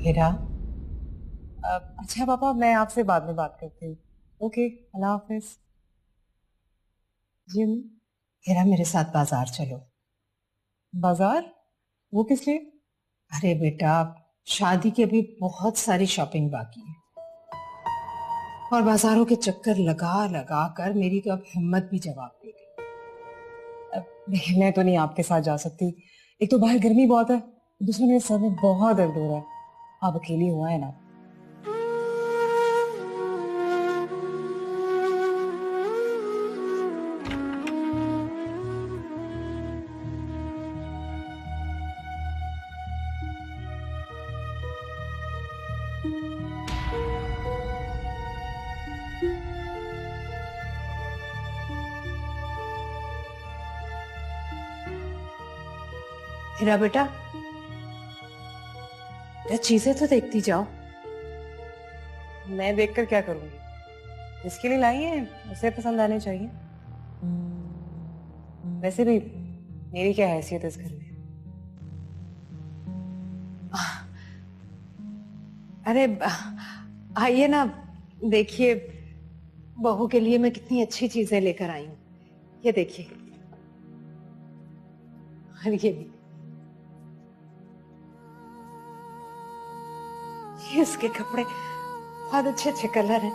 हेरा, अच्छा पापा, मैं आपसे बाद में बात करती हूँ। ओके, अल्लाह हाफिज। जी अम्मी। हेरा, मेरे साथ बाजार चलो। बाजार? वो किस लिए? अरे बेटा, शादी की अभी बहुत सारी शॉपिंग बाकी है और बाजारों के चक्कर लगा लगा कर मेरी तो अब हिम्मत भी जवाब दे गई। अब मैं तो नहीं आपके साथ जा सकती। एक तो बाहर गर्मी बहुत है, दूसरा मेरे सर में बहुत दर्द हो रहा है। आप अकेली हुआ है ना। हेरा बेटा, चीजें तो देखती जाओ। मैं देखकर क्या करूंगी? जिसके लिए लाई है उसे पसंद आने चाहिए। वैसे भी मेरी क्या हैसियत है इस घर में? अरे आइए ना, देखिए बहू के लिए मैं कितनी अच्छी चीजें लेकर आई हूँ। ये देखिए, और ये भी, ये इसके कपड़े बहुत अच्छे अच्छे कलर हैं,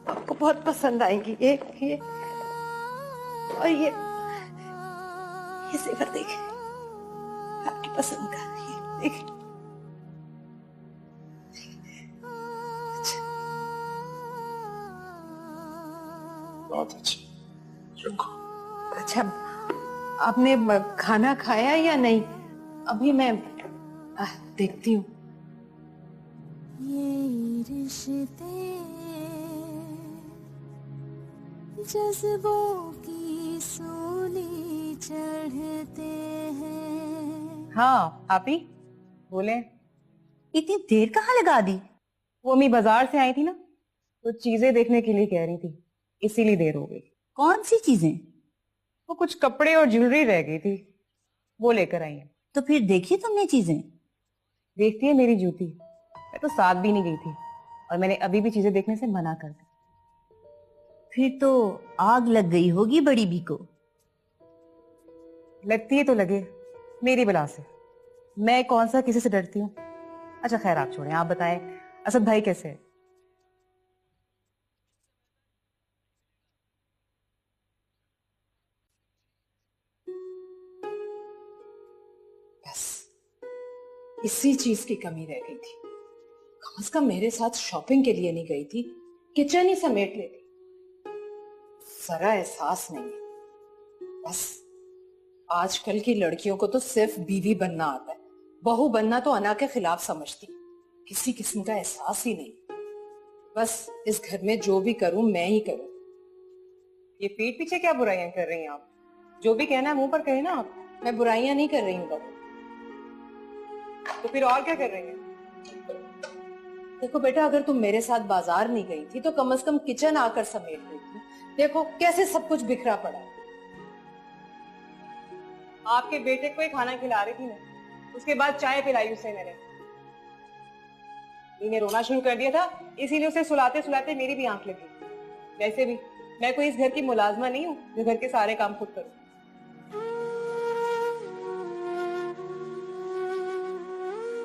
आपको बहुत पसंद आएंगी। ये और ये जेवर देखिए, आपकी पसंद का। ये देखिए। बहुत अच्छी, रखो। अच्छा, आपने खाना खाया या नहीं? अभी मैं देखती हूँ। ये रिश्ते जज्बों की सूली चढ़ते हैं। हाँ आपी, बोले। इतनी देर कहाँ लगा दी? वो अम्मी बाजार से आई थी ना, तो चीजें देखने के लिए कह रही थी, इसीलिए देर हो गई। कौन सी चीजें? वो कुछ कपड़े और ज्वेलरी रह गई थी, वो लेकर आई है। तो फिर देखी तुमने चीजें? देखती है मेरी जूती, मैं तो साथ भी नहीं गई थी और मैंने अभी भी चीजें देखने से मना कर दी। फिर तो आग लग गई होगी बड़ी भी को। लगती है तो लगे, मेरी बला से। मैं कौन सा किसी से डरती हूँ? अच्छा खैर, आप छोड़ें, आप बताएं असद भाई कैसे है? बस इसी चीज की कमी रह गई थी। कम से कम मेरे साथ शॉपिंग के लिए नहीं गई थी, किचन ही समेट लेती। जरा एहसास नहीं है। बस आजकल की लड़कियों को तो सिर्फ बीवी बनना आता है, बहू बनना तो अना के खिलाफ समझती। किसी किस्म का एहसास ही नहीं। बस इस घर में जो भी करूं मैं ही करूं। ये पीठ पीछे क्या बुराइयां कर रही हैं आप? जो भी कहना है मुंह पर कहे ना आप। मैं बुराइयां नहीं कर रही हूँ बहू। तो फिर और क्या कर रही हैं? देखो बेटा, अगर तुम मेरे साथ बाजार नहीं गई थी तो कम से कम किचन आकर समेट देती। देखो कैसे सब कुछ बिखरा पड़ा। आपके बेटे को ही खाना खिला रही थी मैं, उसके बाद चाय पिलाई उसे मैंने रोना शुरू कर दिया था, इसीलिए उसे सुलाते सुलाते मेरी भी आंख लगी। वैसे भी मैं कोई इस घर की मुलाजमा नहीं हूँ जो घर के सारे काम खुद करूँ।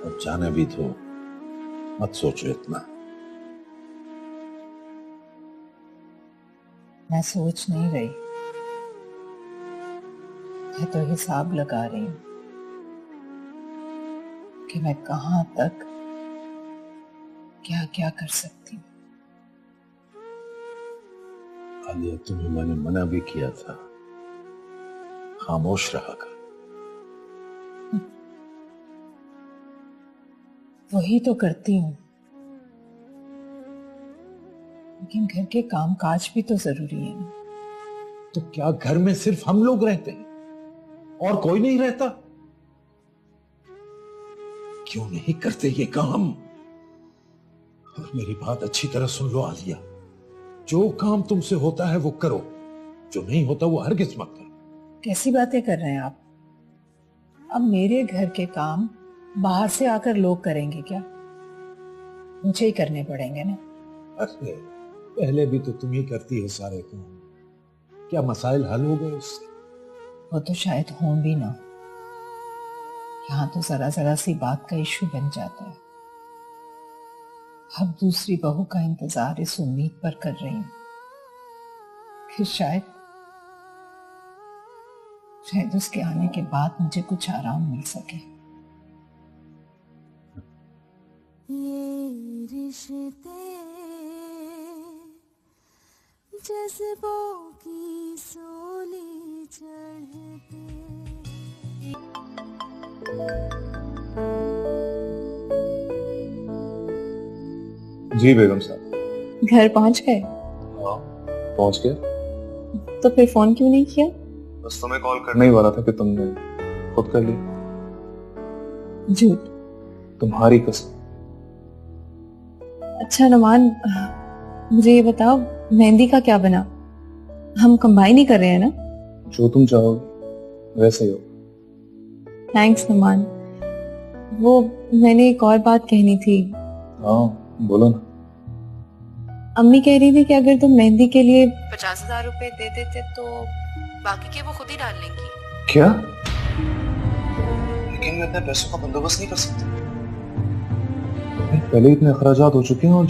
अब जाने भी तो मत सोचो इतना। मैं सोच नहीं रही, मैं तो हिसाब लगा रही हूँ कि मैं कहां तक क्या क्या कर सकती हूँ। आलिया, तुम्हें मैंने मना भी किया था, खामोश रहा कर। वही तो करती हूँ, लेकिन घर के काम काज भी तो जरूरी है ना। तो क्या घर में सिर्फ हम लोग रहते हैं और कोई नहीं रहता? क्यों नहीं करते ये काम? और मेरी बात अच्छी तरह सुन लो आलिया, जो काम तुमसे होता है वो करो, जो नहीं होता वो हरगिज मत करो। कैसी बातें कर रहे हैं आप? अब मेरे घर के काम बाहर से आकर लोग करेंगे क्या? मुझे ही करने पड़ेंगे ना। अरे पहले भी तो तुम ही करती है सारे काम, क्या मसाइल हल हो गए उससे? वो तो शायद हों भी ना। यहाँ तो जरा जरा सी बात का इशू बन जाता है। अब दूसरी बहू का इंतजार इस उम्मीद पर कर रही हूँ कि शायद उसके आने के बाद मुझे कुछ आराम मिल सके। ये रिश्ते जज्बों की सूली चढ़ते। जी बेगम साहब। घर पहुंच गए? हाँ पहुंच गया। तो फिर फोन क्यों नहीं किया? बस तुम्हें कॉल करने ही वाला था कि तुमने खुद कर लिया। झूठ। तुम्हारी कसम। अच्छा नुमान, मुझे ये बताओ मेहंदी का क्या बना? हम कंबाइन ही कर रहे हैं ना? जो तुम चाहोगे वैसे ही हो। थैंक्स नुमान। वो मैंने एक और बात कहनी थी। हाँ बोलो ना। अम्मी कह रही थी कि अगर तुम मेहंदी के लिए 50,000 रुपए दे देते तो बाकी के वो खुद ही डाल लेंगी। क्या? लेकिन मैं इतने पैसों का बंदोबस्त नहीं कर सकता। पहले इतने अखराजात हो चुके हैं और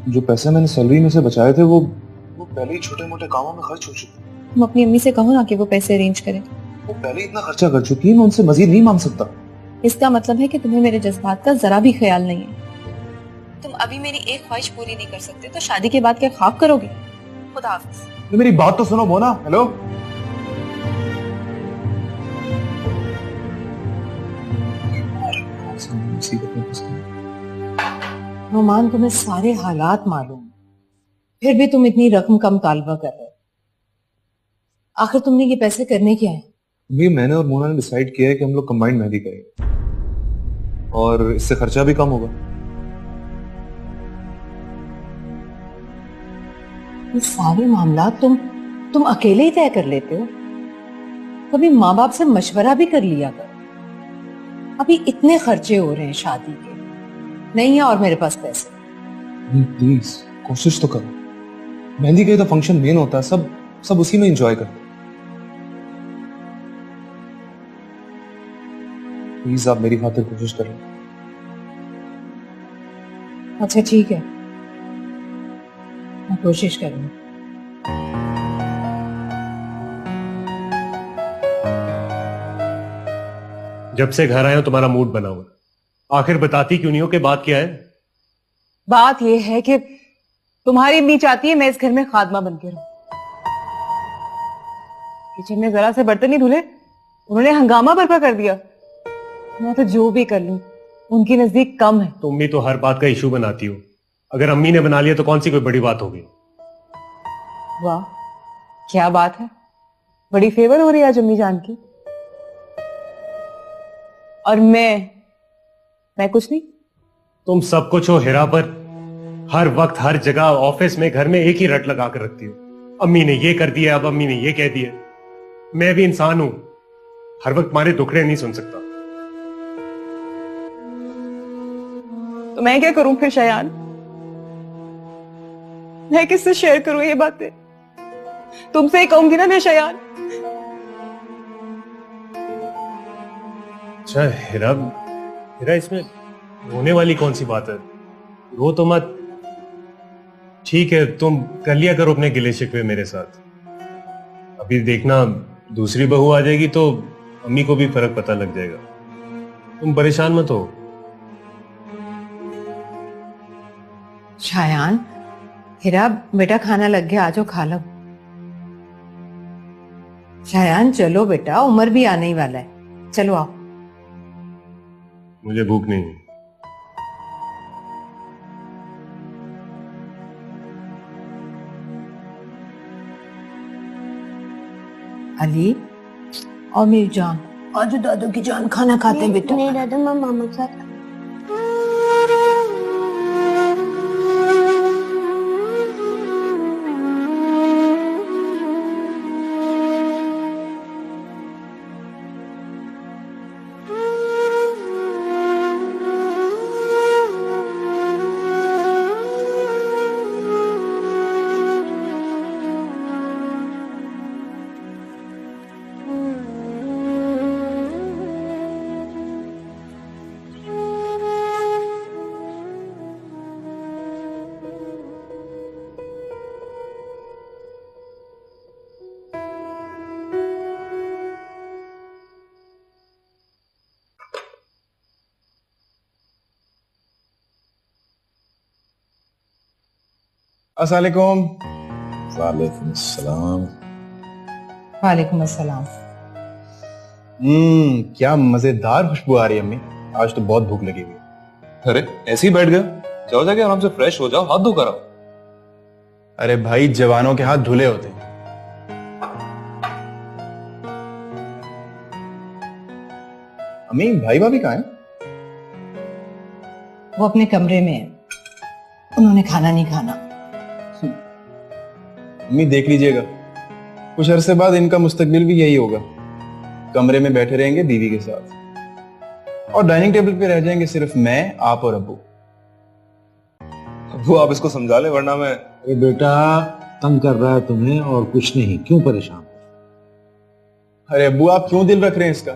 जो पैसे मैंने सैलरी में से बचाए थे वो पहले ही छोटे मोटे कामों में खर्च हो चुके हैं। तुम अपनी अम्मी से कहो ना कि वो पैसे अरेंज करें। वो पहले ही इतना खर्चा कर चुकी है, मैं उनसे मजीद नहीं मांग सकता। इसका मतलब है कि तुम्हें मेरे जज्बात का जरा भी ख्याल नहीं है। तुम अभी मेरी एक ख्वाहिश पूरी नहीं कर सकते तो शादी के बाद क्या ख्वाब करोगे? खुदा हाफिज। मेरी बात तो सुनो मोना। हेलो। नुमान, तुम्हें सारे हालात मालूम, फिर भी तुम इतनी रकम का मुतालबा कर रहे हो। आखिर तुमने ये पैसे करने क्या है? ये मैंने और मोना ने डिसाइड किया है कि हम लोग कंबाइंड मेहंदी करेंगे और इससे खर्चा भी कम होगा। ये सारे मामला तुम अकेले ही तय कर लेते हो? कभी माँ बाप से मशवरा भी कर लिया करो। अभी इतने खर्चे हो रहे हैं शादी के, नहीं है और मेरे पास पैसे। प्लीज कोशिश तो करो। मेहंदी का ही तो फंक्शन मेन होता है, सब उसी में एंजॉय करते हैं। प्लीज आप मेरी खातिर कोशिश करें। अच्छा ठीक है, मैं कोशिश करूंगी। जब से घर आए हो तुम्हारा मूड बना हुआ, आखिर बताती क्यों नहीं हो कि बात क्या है? बात यह है कि तुम्हारी अम्मी चाहती है मैं इस घर में खादमा बन के रहूं। किचन में जरा से बर्तन नहीं धुले, उन्होंने हंगामा बर्पा कर दिया। मैं तो जो भी कर लूं उनकी नजदीक कम है। तुम भी तो हर बात का इशू बनाती हो। अगर अम्मी ने बना लिया तो कौन सी कोई बड़ी बात होगी? वाह क्या बात है, बड़ी फेवर हो रही है आज अम्मी जान की। और मैं कुछ नहीं। तुम सब कुछ हो हिरा पर, हर वक्त हर जगह ऑफिस में घर में एक ही रट लगा कर रखती हो। अम्मी ने ये कर दिया, अब अम्मी ने ये कह दिया। मैं भी इंसान हूं, हर वक्त तुम्हारे दुखड़े नहीं सुन सकता। तो मैं क्या करूं फिर शयान? मैं किससे शेयर करूं ये बातें? तुमसे ही कहूंगी ना मैं शयान। अच्छा हिरा, इसमें रोने वाली कौन सी बात है? रो तो मत। ठीक है, तुम कर लिया करो अपने गिले शिकवे मेरे साथ। अभी देखना दूसरी बहू आ जाएगी तो अम्मी को भी फर्क पता लग जाएगा। तुम परेशान मत हो। शायान, हिरा बेटा खाना लग गया, आजो खा लो। शायान चलो बेटा, उमर भी आने ही वाला है, चलो आओ। मुझे भूख नहीं है। अली और मेरी जान, आज दादू की जान खाना खाते हैं बेटा। नहीं दादा, मैं मामा के साथ अस्सलामुअलैकुम। वालेकुम सलाम। वालेकुम अस्सलाम। क्या मजेदार खुशबू आ रही है अम्मी। आज तो बहुत भूख लगी हुई है। अरे ऐसे ही बैठ गए? जाओ जाके आराम से फ्रेश हो जाओ, हाथ धो कर आओ। अरे भाई, जवानों के हाथ धुले होते हैं। अम्मी, भाई भाभी कहाँ हैं? वो अपने कमरे में है, उन्होंने खाना नहीं खाना। अम्मी देख लीजिएगा, कुछ अरसे बाद इनका मुस्तकबिल भी यही होगा। कमरे में बैठे रहेंगे बीवी के साथ और डाइनिंग टेबल पे रह जाएंगे सिर्फ मैं, आप और अब्बू। वो आप इसको समझा ले, वरना मैं। अरे बेटा, तंग कर रहा है तुम्हें और कुछ नहीं, क्यों परेशान? अरे अब्बू, आप क्यों दिल रख रहे हैं इसका?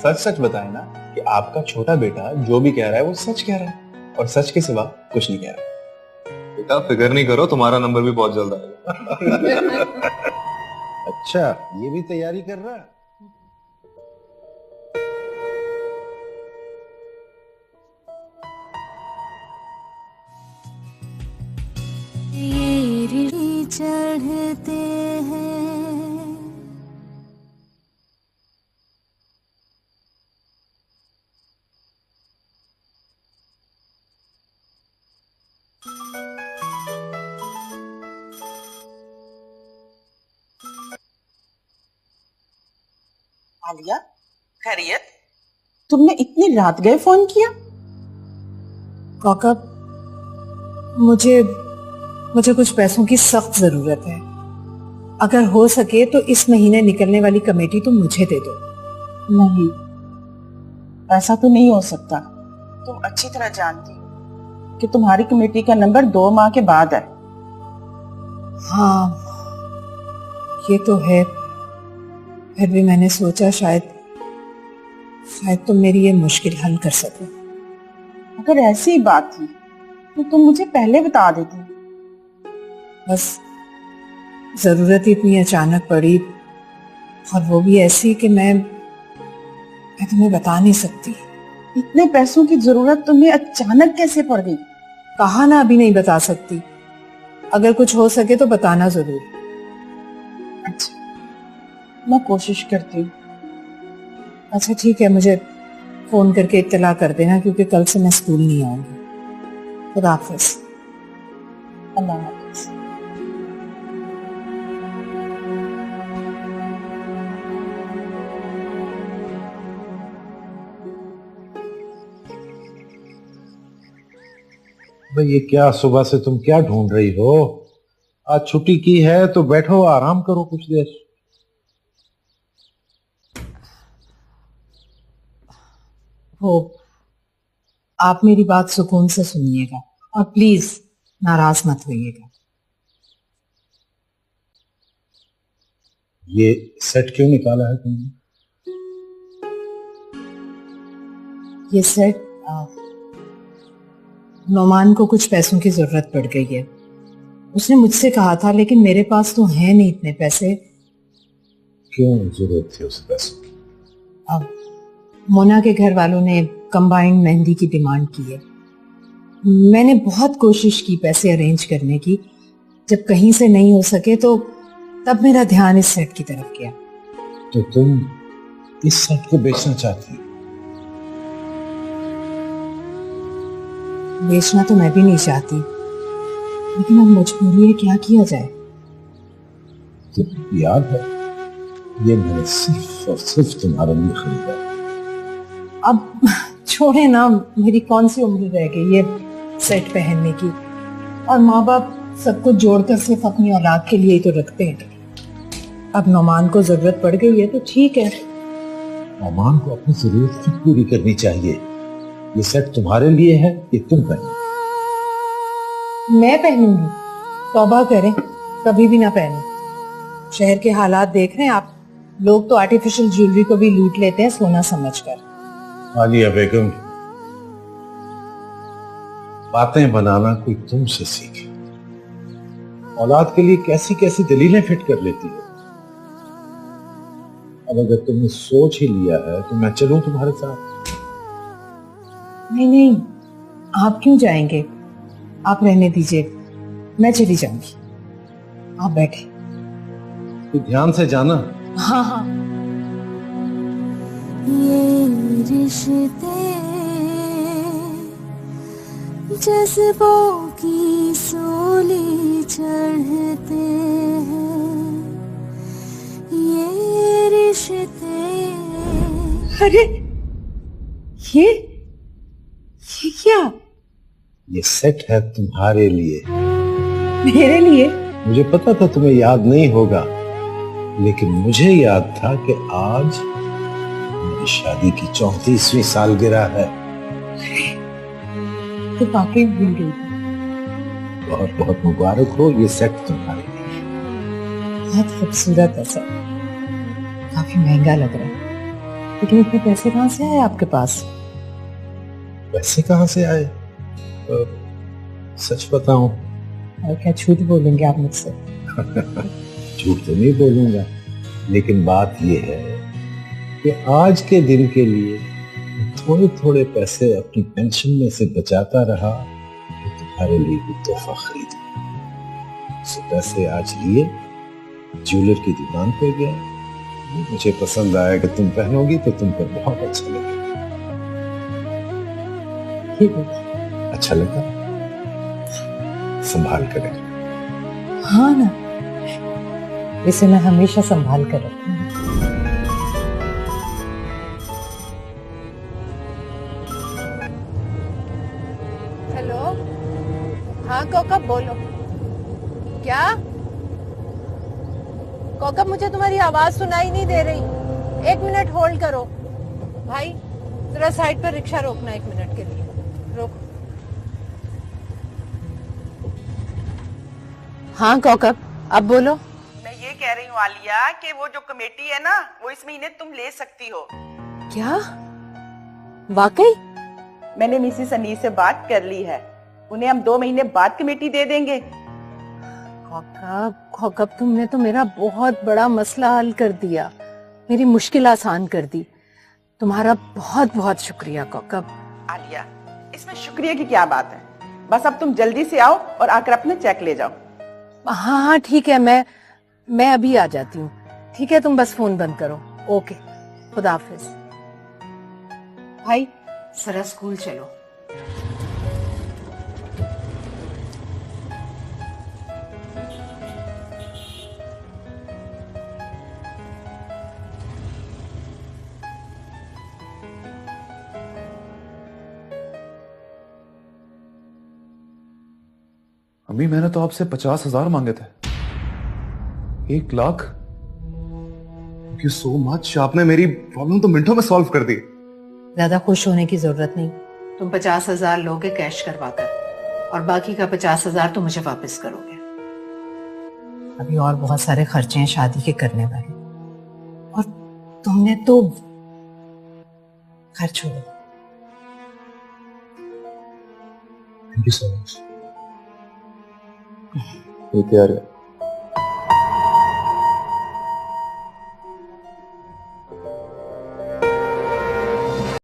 सच सच बताएं ना कि आपका छोटा बेटा जो भी कह रहा है वो सच कह रहा है और सच के सिवा कुछ नहीं कह रहा। बेटा फिक्र नहीं करो, तुम्हारा नंबर भी बहुत जल्द आएगा। अच्छा, ये भी तैयारी कर रहा है? ये ऋषि चढ़ते हैं। आलिया, खैरियत? तुमने इतनी रात गए फोन किया? काका, मुझे कुछ पैसों की सख्त जरूरत है। अगर हो सके तो इस महीने निकलने वाली कमेटी तुम मुझे दे दो। नहीं, ऐसा तो नहीं हो सकता। तुम अच्छी तरह जानती हो कि तुम्हारी कमेटी का नंबर 2 माह के बाद है। हाँ, ये तो है। फिर भी मैंने सोचा शायद तुम मेरी ये मुश्किल हल कर सको। अगर ऐसी बात थी तो तुम मुझे पहले बता देती। बस जरूरत इतनी अचानक पड़ी, और वो भी ऐसी कि मैं तुम्हें बता नहीं सकती। इतने पैसों की जरूरत तुम्हें अचानक कैसे पड़ गई? कहा ना, अभी नहीं बता सकती। अगर कुछ हो सके तो बताना जरूर। अच्छा, मैं कोशिश करती हूँ। अच्छा ठीक है, मुझे फोन करके इत्तला कर देना, क्योंकि कल से मैं स्कूल नहीं आऊंगी। खुदा हाफिज। अल्लाह हाफिज। भाई, ये क्या सुबह से तुम क्या ढूंढ रही हो? आज छुट्टी की है तो बैठो, आराम करो कुछ देर। हो, आप मेरी बात सुकून से सुनिएगा और प्लीज नाराज मत होइएगा। ये सेट क्यों निकाला है तुमने? ये सेट नोमान को कुछ पैसों की जरूरत पड़ गई है। उसने मुझसे कहा था, लेकिन मेरे पास तो है नहीं इतने पैसे। क्यों जरूरत थी उस पैसों की? अब मोना के घर वालों ने कंबाइंड मेहंदी की डिमांड की है। मैंने बहुत कोशिश की पैसे अरेंज करने की। जब कहीं से नहीं हो सके तो तब मेरा ध्यान इस सेट की तरफ गया। तो तुम इस सेट को बेचना चाहती हो? बेचना तो मैं भी नहीं चाहती, लेकिन अब मजबूरी है, क्या किया जाए। तुम्हें याद है, ये मैंने सिर्फ और सिर्फ तुम्हारे लिए खरीदा है। अब छोड़े ना, मेरी कौन सी उम्र रह गई ये सेट पहनने की, और माँ बाप सब कुछ जोड़कर सिर्फ अपनी औलाद के लिए ही तो रखते हैं। अब नोमान को जरूरत पड़ गई है तो ठीक है। नोमान को अपनी जरूरत खुद पूरी करनी चाहिए। ये सेट तुम्हारे लिए है, ये तुम पहनो। मैं पहनूंगी? तौबा करें, कभी भी ना पहनूं। शहर के हालात देख रहे हैं आप, लोग तो आर्टिफिशियल ज्वेलरी को भी लूट लेते हैं सोना समझकर। आलिया बेगम, बातें बनाना कोई तुमसे सीखे। औलाद के लिए कैसी कैसी दलीलें फिट कर लेती हो। अब अगर तुमने सोच ही लिया है तो मैं चलूं तुम्हारे साथ? नहीं नहीं, आप क्यों जाएंगे? आप रहने दीजिए, मैं चली जाऊंगी, आप बैठे। तू ध्यान से जाना। हाँ हाँ। ये रिश्ते जज्बों की सूली चढ़ते हैं, ये रिश्ते। अरे ये क्या? ये सेट है तुम्हारे लिए। मेरे लिए? मुझे पता था तुम्हें याद नहीं होगा, लेकिन मुझे याद था कि आज मेरी शादी की 34वीं सालगिरह है। तो वाकई भूल गई। बहुत बहुत मुबारक हो, ये सेट तुम्हारे लिए। बहुत खूबसूरत है सर, काफी महंगा लग रहा है, लेकिन इतने पैसे कहाँ से आए आपके पास? पैसे कहाँ से आए? सच बताऊं? और क्या झूठ बोलेंगे आप मुझसे? झूठ तो नहीं बोलूंगा, लेकिन बात यह है कि आज के दिन के लिए थोड़े थोड़े पैसे अपनी पेंशन में से बचाता रहा कि तुम्हारे लिए भी तोहफा खरीदूं। सो पैसे आज लिए, ज्वेलर की दुकान पे गया, मुझे पसंद आया कि तुम पहनोगी तो तुम पर बहुत अच्छा लगेगा। अच्छा लगा? संभाल कर रखना। हाँ ना, इसे मैं हमेशा संभाल कर रखूंगी। हेलो, हाँ कौकब बोलो। क्या कौकब, मुझे तुम्हारी आवाज सुनाई नहीं दे रही। 1 मिनट होल्ड करो। भाई जरा साइड पर रिक्शा रोकना 1 मिनट के लिए, रोको। हाँ कौकब, अब बोलो। मैं ये कह रही हूँ आलिया कि वो जो कमेटी है ना, वो इस महीने तुम ले सकती हो। क्या वाकई? मैंने मिसेस अनीस से बात कर ली है, उन्हें हम 2 महीने बाद कमेटी दे देंगे। कौकब तुमने तो मेरा बहुत बड़ा मसला हल कर दिया, मेरी मुश्किल आसान कर दी। तुम्हारा बहुत बहुत शुक्रिया कौकब। आलिया, इसमें शुक्रिया की क्या बात है? बस अब तुम जल्दी से आओ और आकर अपने चेक ले जाओ। हाँ हाँ ठीक है, मैं अभी आ जाती हूँ। ठीक है, तुम बस फोन बंद करो। ओके, खुदा हाफिज। भाई जरा स्कूल चलो। अम्मी, मैंने तो आपसे 50,000 मांगे थे। 1 lakh? Thank you so much, आपने मेरी प्रॉब्लम तो मिनटों में सॉल्व कर दी। ज्यादा खुश होने की जरूरत नहीं। तुम 50,000 लोगे कैश करवाकर, और बाकी का 50,000 तुम मुझे वापस करोगे। अभी और बहुत सारे खर्चे हैं शादी के करने वाले, और तुमने तो खर्च हो। Thank you so much. ये क्या है?